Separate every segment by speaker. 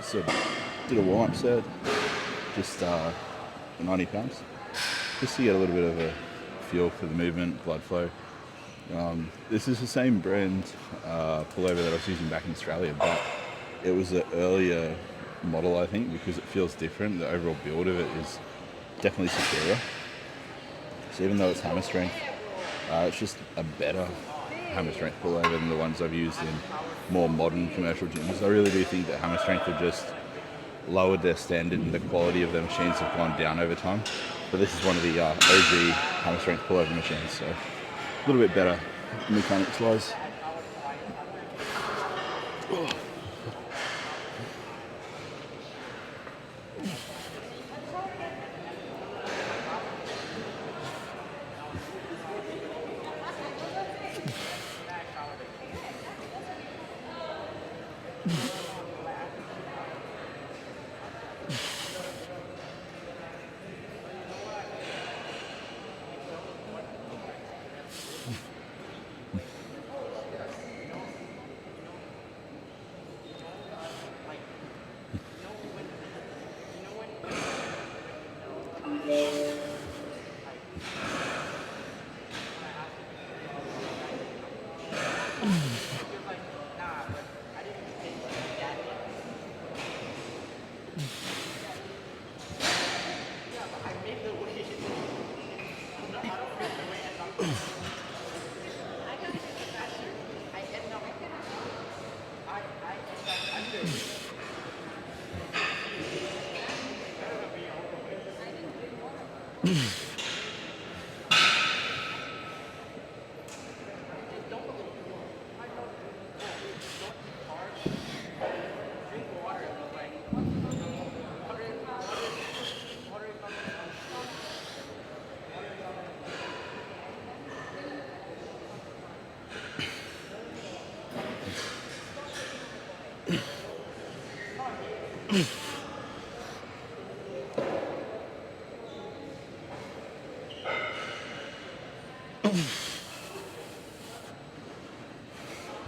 Speaker 1: So did a warm-up set, just 90 pounds, just to get a little bit of a feel for the movement, blood flow. This is the same brand pullover that I was using back in Australia, but it was an earlier model, I think, because it feels different. The overall build of it is definitely superior. So even though it's hammer strength, it's just a better hammer strength pullover than the ones I've used in more modern commercial gyms. I really do think that hammer strength have just lowered their standard and the quality of their machines have gone down over time. But this is one of the OG hammer strength pullover machines, so a little bit better mechanics wise.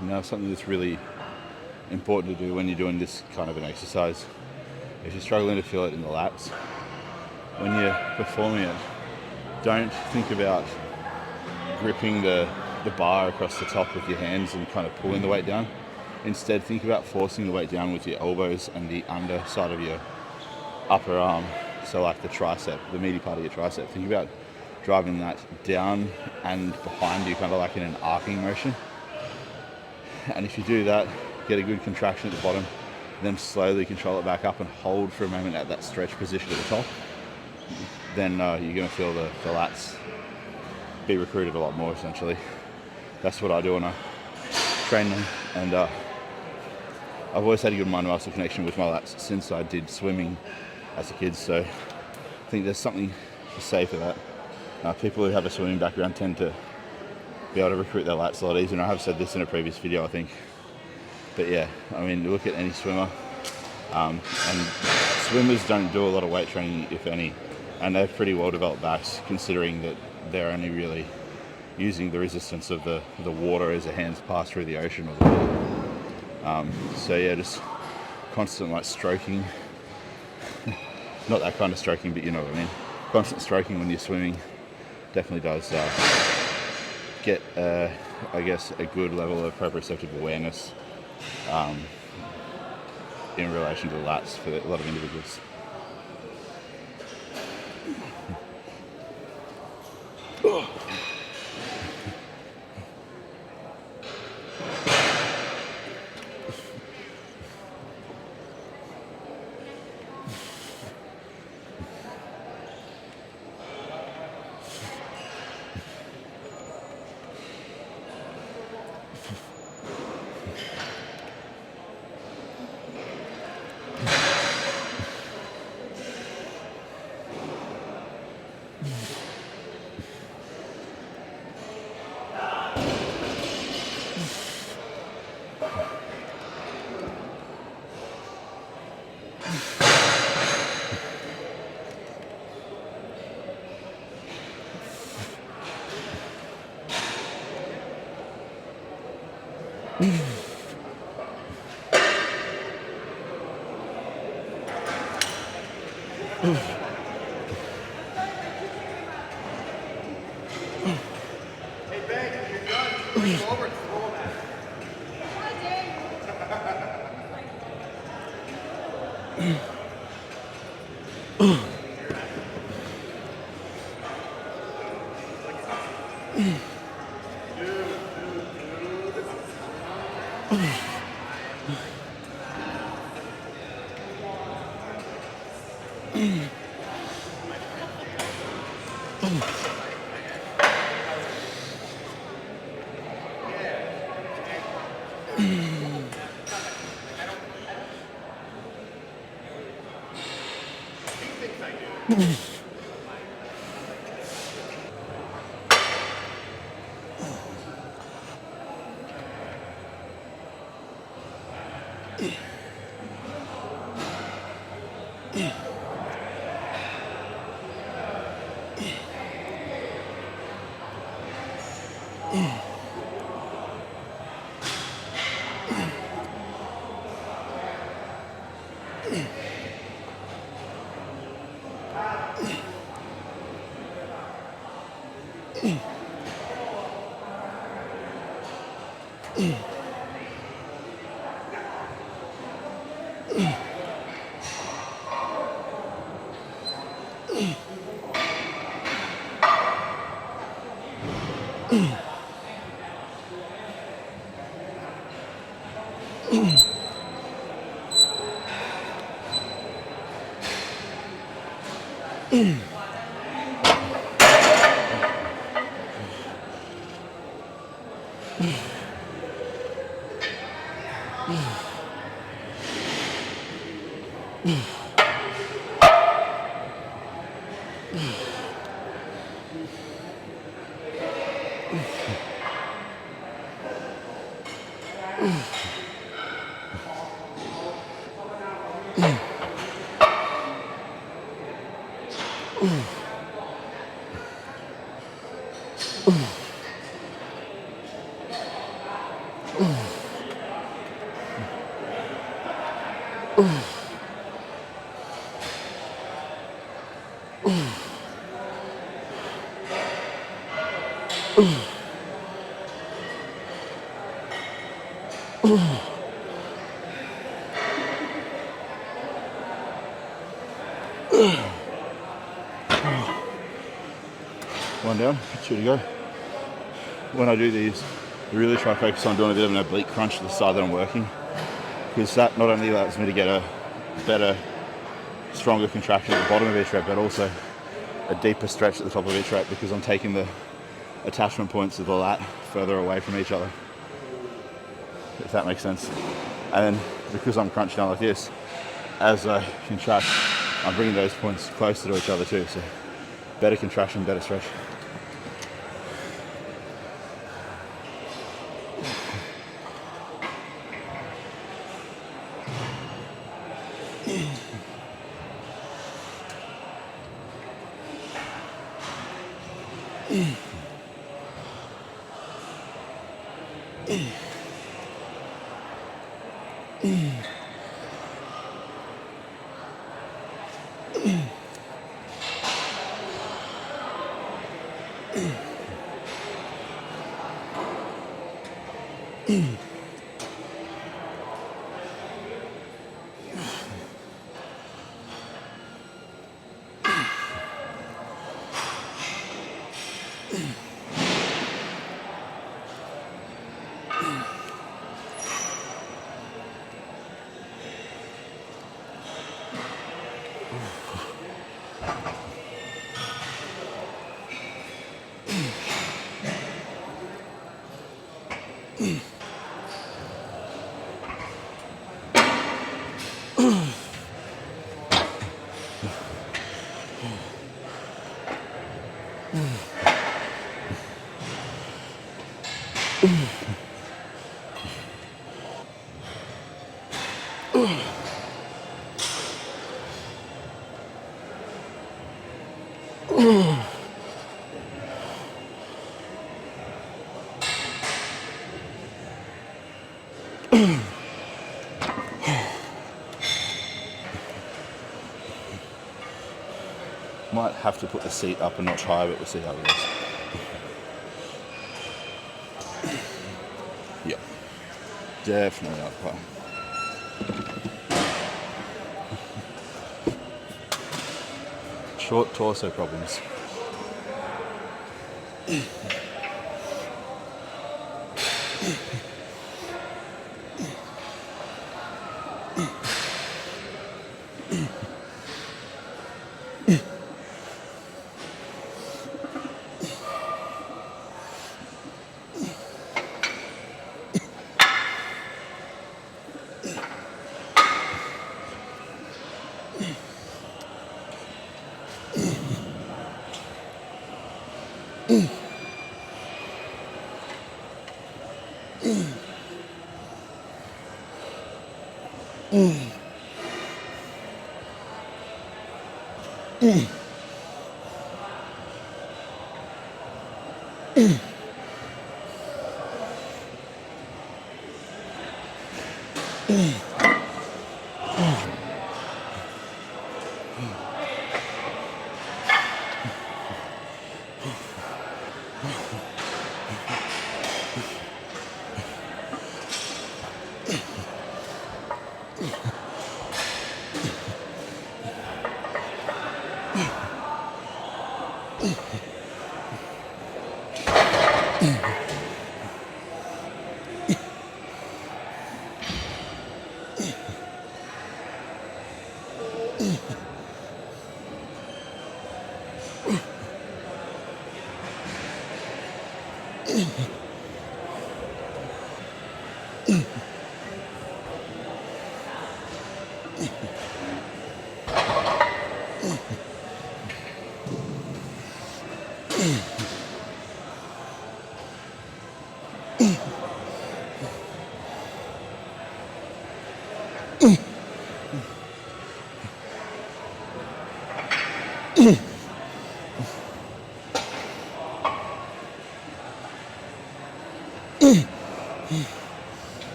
Speaker 1: Now, something that's really important to do when you're doing this kind of an exercise, if you're struggling to feel it in the lats, when you're performing it, don't think about gripping the bar across the top with your hands and kind of pulling the weight down. Instead, think about forcing the weight down with your elbows and the underside of your upper arm. So like the tricep, the meaty part of your tricep. Think about driving that down and behind you, kind of like in an arcing motion. And if you do that, get a good contraction at the bottom, then slowly control it back up and hold for a moment at that stretch position at the top, then you're going to feel the lats be recruited a lot more, essentially. That's what I do when I train them. And I've always had a good mind-muscle connection with my lats since I did swimming as a kid, so I think there's something to say for that. People who have a swimming background tend to be able to recruit their lats a lot easier, and I have said this in a previous video, I think. But yeah, I mean, look at any swimmer, and swimmers don't do a lot of weight training, if any, and they have pretty well developed backs, considering that they're only really using the resistance of the water as their hands pass through the ocean or the pool. So yeah, just constant like stroking, not that kind of stroking, but you know what I mean. Constant stroking when you're swimming definitely does get, I guess, a good level of proprioceptive awareness in relation to the lats for a lot of individuals. One down, 2 to go. When I do these, I really try to focus on doing a bit of an oblique crunch to the side that I'm working, because that not only allows me to get a better, stronger contraction at the bottom of each rep, but also a deeper stretch at the top of each rep, because I'm taking the attachment points of the lat further away from each other, if that makes sense. And then because I'm crunching down like this, as I contract, I'm bringing those points closer to each other too, so better contraction, better stretch. Might have to put the seat up a notch higher, but we'll see how it goes. Yep, definitely up high. Short torso problems.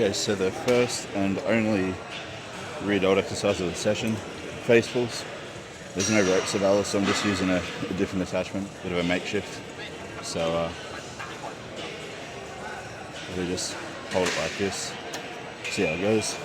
Speaker 1: Okay, so the first and only rear delt exercise of the session, face pulls. There's no ropes available, so I'm just using a different attachment, bit of a makeshift. So we just hold it like this, see how it goes.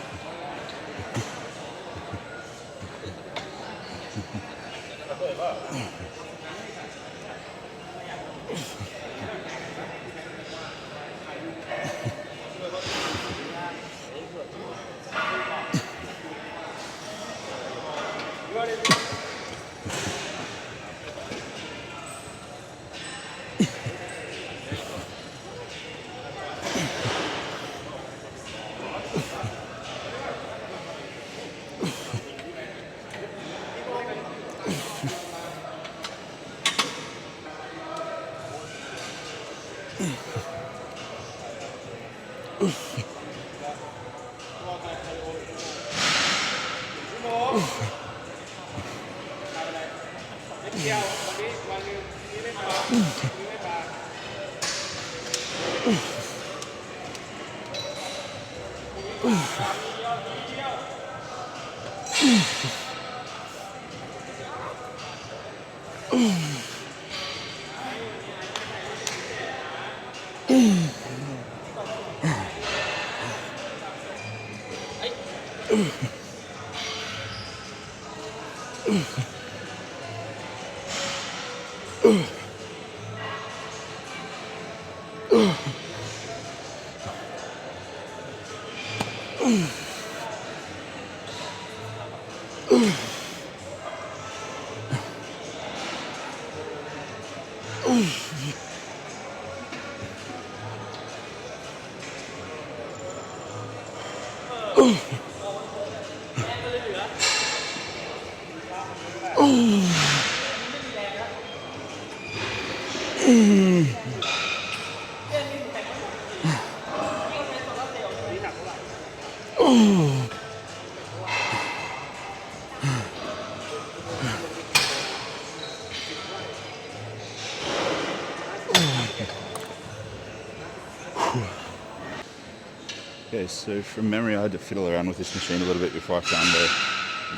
Speaker 1: So from memory, I had to fiddle around with this machine a little bit before I found the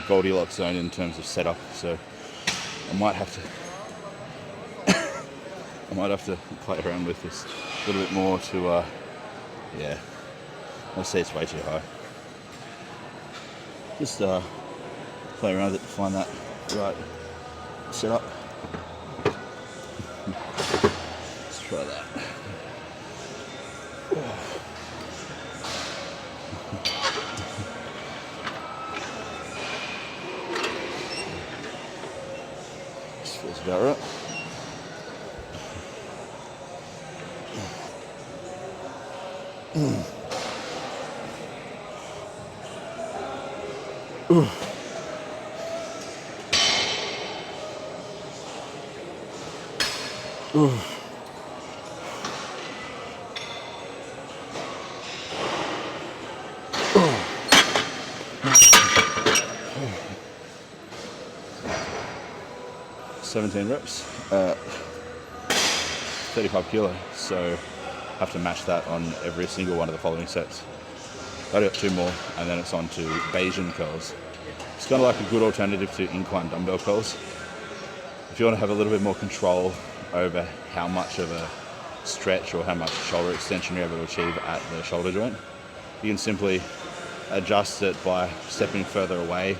Speaker 1: Goldilocks zone in terms of setup. So I might have to play around with this a little bit more to, yeah, let's say it's way too high. Just play around with it to find that right setup. Let's try that. This feels about right. Ooh. 17 reps, 35 kilo, so have to match that on every single one of the following sets. I got 2 more, and then it's on to Bayesian curls. It's kind of like a good alternative to incline dumbbell curls. If you want to have a little bit more control over how much of a stretch or how much shoulder extension you're able to achieve at the shoulder joint, you can simply adjust it by stepping further away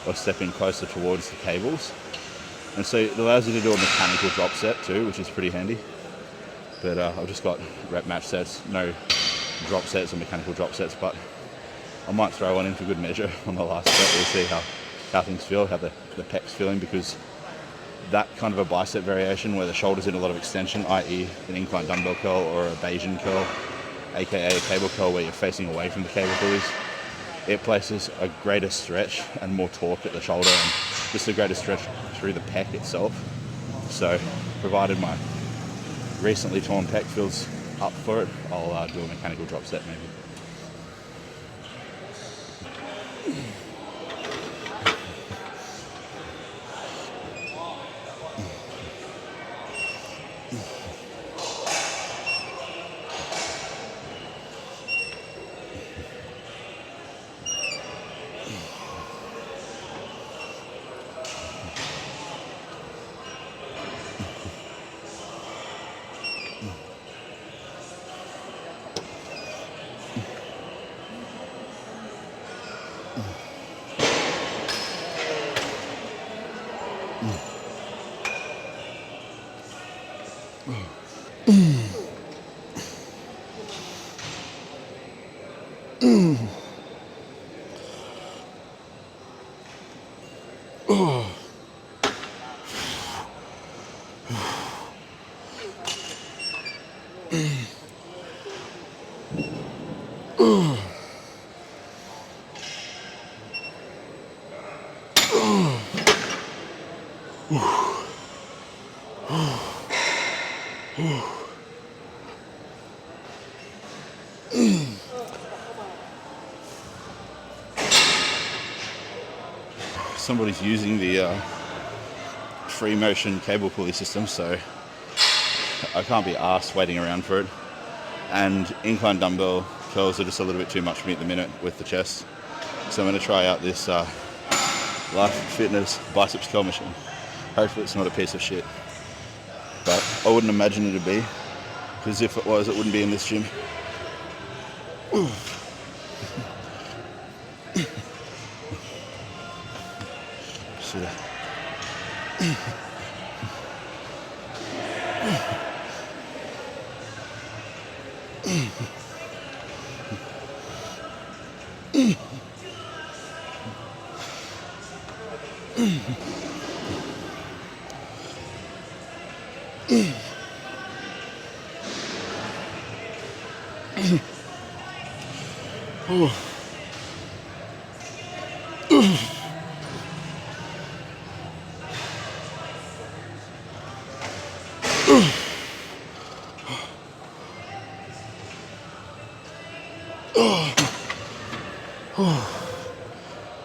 Speaker 1: or stepping closer towards the cables. And so it allows you to do a mechanical drop set too, which is pretty handy. But I've just got rep match sets, no drop sets or mechanical drop sets, but I might throw one in for good measure on the last set. We'll see how things feel, how the pec's feeling, because that kind of a bicep variation where the shoulder's in a lot of extension, i.e. an incline dumbbell curl or a Bayesian curl, aka a cable curl where you're facing away from the cable pulleys, it places a greater stretch and more torque at the shoulder and just a greater stretch through the pec itself. So provided my recently torn pec feels up for it, I'll do a mechanical drop set maybe. Somebody's using the free motion cable pulley system, so I can't be arsed waiting around for it. And incline dumbbell curls are just a little bit too much for me at the minute with the chest. So I'm going to try out this Life Fitness biceps curl machine. Hopefully it's not a piece of shit. But I wouldn't imagine it to be, because if it was, it wouldn't be in this gym.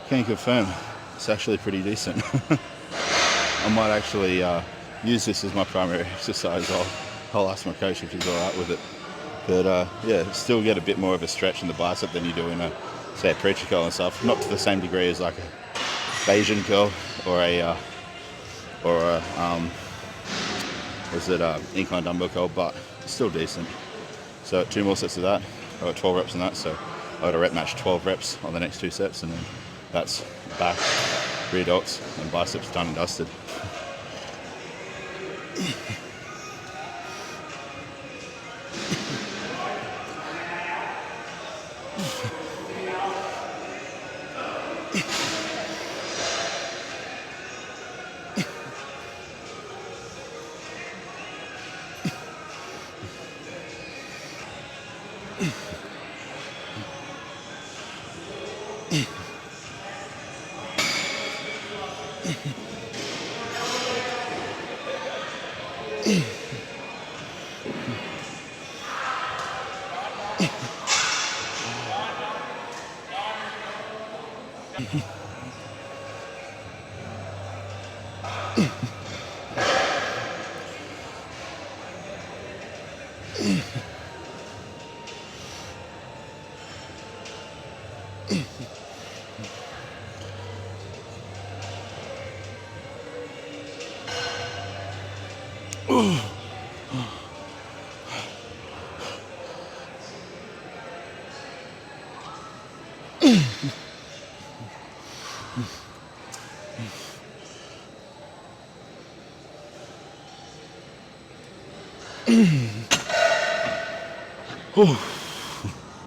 Speaker 1: Can confirm it's actually pretty decent. I might actually use this as my primary exercise. I'll ask my coach if he's alright with it. But yeah, still get a bit more of a stretch in the bicep than you do in a, say, a preacher curl and stuff. Not to the same degree as like a Bayesian curl or a incline dumbbell curl, but still decent. So 2 more sets of that. I got 12 reps on that, so I got a rep match 12 reps on the next 2 sets, and then that's back, rear delts, and biceps done and dusted.